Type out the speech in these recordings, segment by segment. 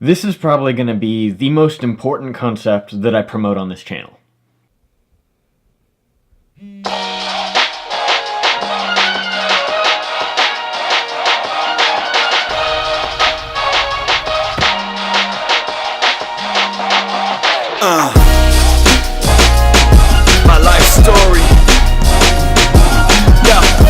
This is probably going to be the most important concept that I promote on this channel. My life story. Yeah.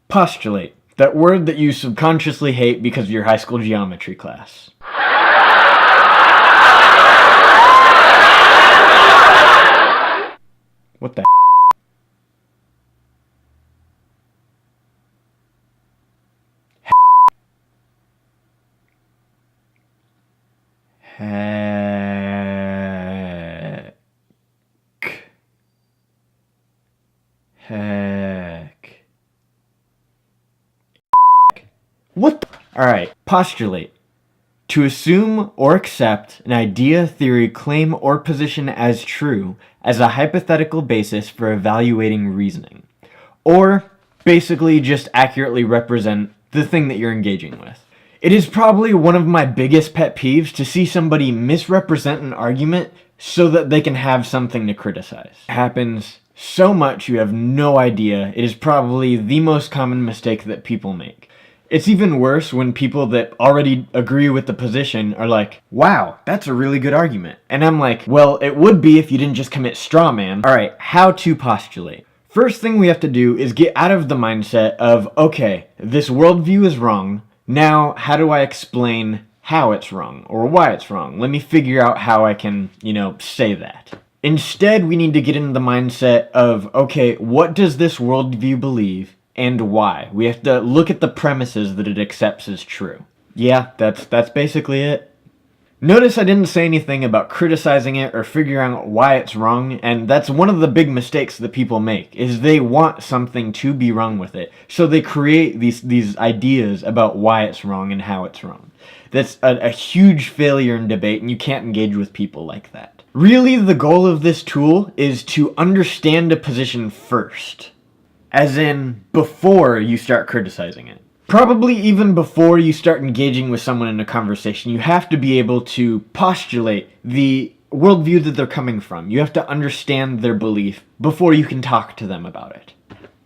Postulate, that word that you subconsciously hate because of your high school geometry class. What the Heck. What the? Alright, postulate. To assume or accept an idea, theory, claim, or position as true as a hypothetical basis for evaluating reasoning. Or, basically, just accurately represent the thing that you're engaging with. It is probably one of my biggest pet peeves to see somebody misrepresent an argument so that they can have something to criticize. It happens so much you have no idea. It is probably the most common mistake that people make. It's even worse when people that already agree with the position are like, wow, that's a really good argument. And I'm like, well, it would be if you didn't just commit straw man. Alright, how to postulate. First thing we have to do is get out of the mindset of, okay, this worldview is wrong. Now, how do I explain how it's wrong or why it's wrong? Let me figure out how I can, say that. Instead, we need to get into the mindset of, okay, what does this worldview believe and why? We have to look at the premises that it accepts as true. Yeah, that's basically it. Notice I didn't say anything about criticizing it or figuring out why it's wrong, and that's one of the big mistakes that people make, is they want something to be wrong with it. So they create these ideas about why it's wrong and how it's wrong. That's a huge failure in debate, and you can't engage with people like that. Really, the goal of this tool is to understand a position first. As in, before you start criticizing it. Probably even before you start engaging with someone in a conversation, you have to be able to postulate the worldview that they're coming from. You have to understand their belief before you can talk to them about it.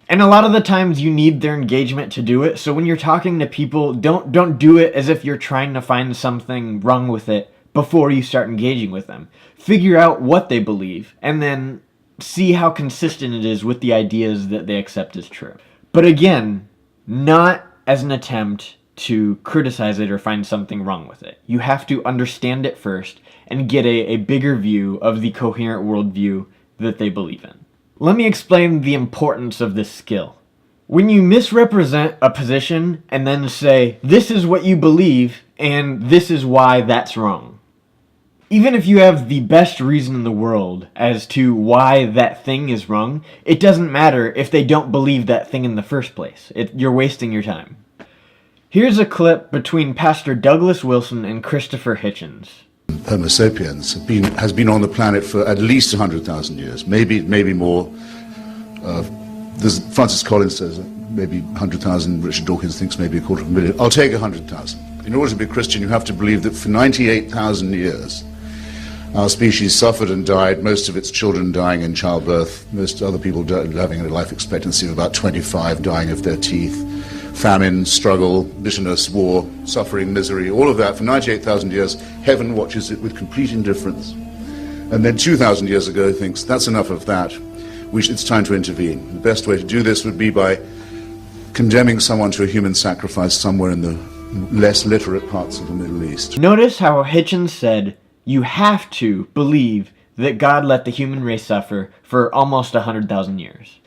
And a lot of the times you need their engagement to do it, so when you're talking to people, don't do it as if you're trying to find something wrong with it before you start engaging with them. Figure out what they believe, and then see how consistent it is with the ideas that they accept as true. But again, not as an attempt to criticize it or find something wrong with it. You have to understand it first and get a bigger view of the coherent worldview that they believe in. Let me explain the importance of this skill. When you misrepresent a position and then say, this is what you believe and this is why that's wrong. Even if you have the best reason in the world as to why that thing is wrong, it doesn't matter if they don't believe that thing in the first place. You're wasting your time. Here's a clip between Pastor Douglas Wilson and Christopher Hitchens. Homo sapiens has been on the planet for at least 100,000 years, maybe more. Francis Collins says maybe 100,000. Richard Dawkins thinks maybe a quarter of a million. I'll take 100,000. In order to be a Christian, you have to believe that for 98,000 years, our species suffered and died, most of its children dying in childbirth, most other people having a life expectancy of about 25, dying of their teeth, famine, struggle, bitterness, war, suffering, misery, all of that for 98,000 years. Heaven watches it with complete indifference. And then 2,000 years ago thinks, that's enough of that. It's time to intervene. The best way to do this would be by condemning someone to a human sacrifice somewhere in the less literate parts of the Middle East. Notice how Hitchens said, you have to believe that God let the human race suffer for almost 100,000 years.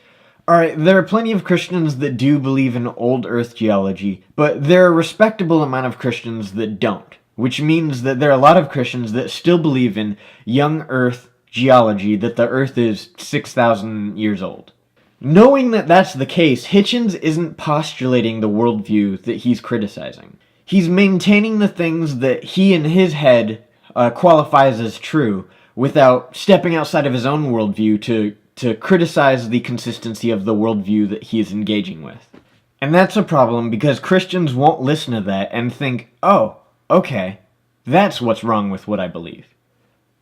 Alright, there are plenty of Christians that do believe in old earth geology, but there are a respectable amount of Christians that don't, which means that there are a lot of Christians that still believe in young earth geology, that the earth is 6,000 years old. Knowing that that's the case, Hitchens isn't postulating the worldview that he's criticizing. He's maintaining the things that he in his head qualifies as true, without stepping outside of his own worldview to to criticize the consistency of the worldview that he is engaging with. And that's a problem because Christians won't listen to that and think, oh, okay, that's what's wrong with what I believe.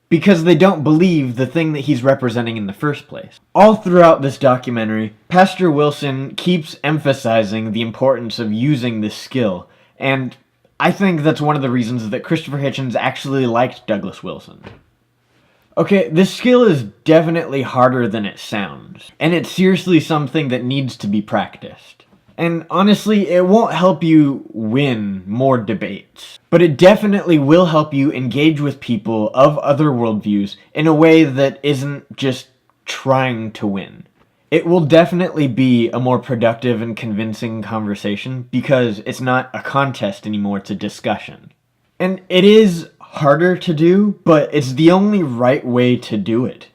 Because they don't believe the thing that he's representing in the first place. All throughout this documentary, Pastor Wilson keeps emphasizing the importance of using this skill, and I think that's one of the reasons that Christopher Hitchens actually liked Douglas Wilson. Okay, this skill is definitely harder than it sounds, and it's seriously something that needs to be practiced. And honestly, it won't help you win more debates, but it definitely will help you engage with people of other worldviews in a way that isn't just trying to win. It will definitely be a more productive and convincing conversation because it's not a contest anymore, it's a discussion. And it is harder to do, but it's the only right way to do it.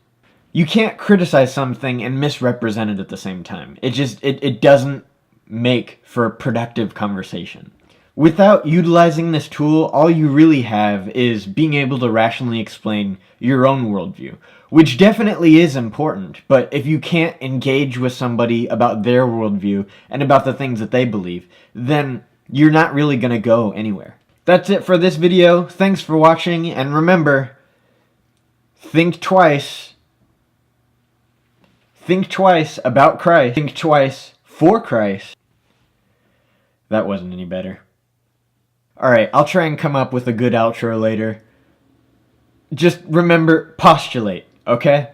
You can't criticize something and misrepresent it at the same time. It doesn't make for a productive conversation. Without utilizing this tool, all you really have is being able to rationally explain your own worldview, which definitely is important, but if you can't engage with somebody about their worldview and about the things that they believe, then you're not really going to go anywhere. That's it for this video. Thanks for watching, and remember, think twice. Think twice about Christ. Think twice for Christ. That wasn't any better. Alright, I'll try and come up with a good outro later. Just remember, postulate, okay?